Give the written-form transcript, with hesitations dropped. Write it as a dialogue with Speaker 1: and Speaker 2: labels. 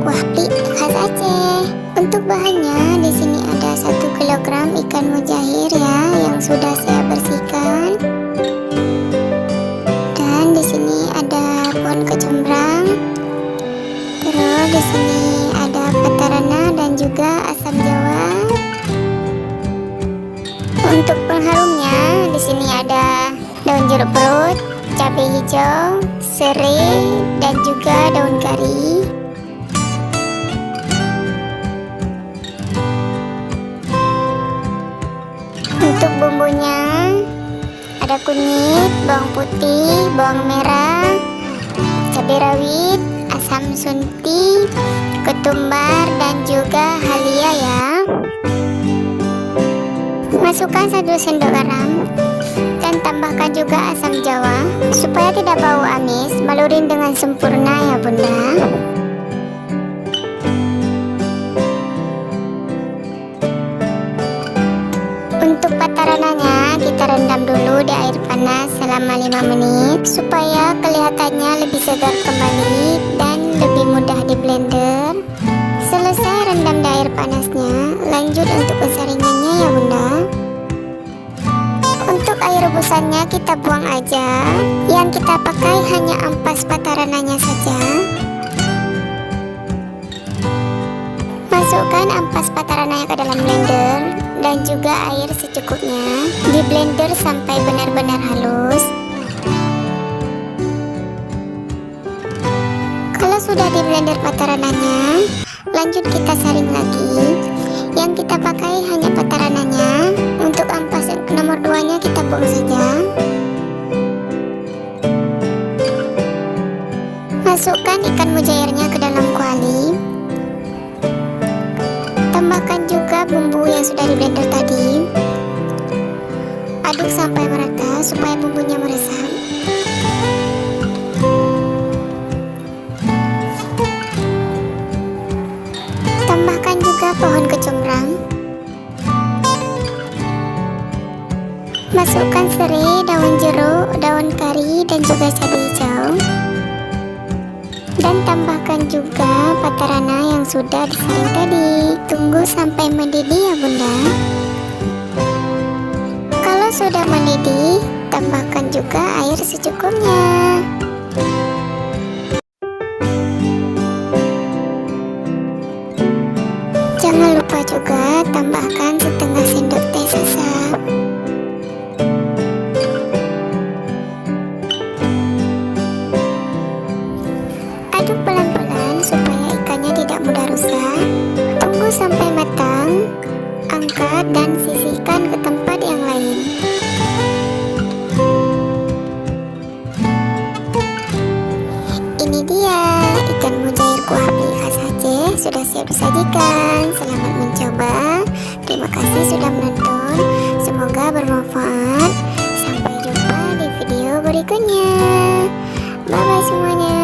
Speaker 1: kuah plik khas Aceh. Untuk bahannya di sini ada 1 kilogram ikan mujair ya yang sudah saya bersihkan. Dan di sini ada pohon kecombrang. Terus di sini ada patarana dan juga asam jawa. Untuk pengharumnya di sini ada daun jeruk perut, cabai hijau, serai, dan juga daun kari. Untuk bumbunya ada kunyit, bawang putih, bawang merah, cabai rawit, asam sunti, ketumbar, dan juga halia ya. Masukkan 1 sendok garam dan tambahkan juga asam jawa supaya tidak bau amis. Balurin dengan sempurna ya bunda. Untuk patarananya kita rendam dulu di air panas selama 5 menit supaya kelihatannya lebih segar kembali dan lebih mudah di blender. Selesai rendam di air panasnya, lanjut untuk pensaringannya ya bunda. Untuk air rebusannya kita buang aja. Yang kita pakai hanya ampas patarananya saja. Masukkan ampas patarananya ke dalam blender dan juga air secukupnya. Di blender sampai benar-benar halus. Kalau sudah di blender patarananya, lanjut kita saring lagi. Yang kita pakai hanya patarananya. Untuk ampas nomor 2-nya kita buang saja. Masukkan ikan mujairnya ke dalam kuali. Tambahkan juga bumbu yang sudah di blender tadi. Aduk sampai merata supaya bumbunya meresap. Tambahkan juga pohon kecombrang. Masukkan serai, daun jeruk, daun kari, dan juga cabai hijau. Dan tambahkan juga patarana yang sudah disaring tadi. Tunggu sampai mendidih ya bunda. Kalau sudah mendidih, tambahkan juga air secukupnya. Jangan lupa juga tambahkan setengah sendok teh sasa. Aduk pelan-pelan supaya ikannya tidak mudah rusak. Tunggu sampai matang, angkat dan sisihkan ke tempat yang lain. Ini dia ikan mujair kuah plik khas Aceh sudah siap disajikan. Selamat mencoba. Terima kasih sudah menonton. Semoga bermanfaat. Sampai jumpa di video berikutnya. Bye bye semuanya.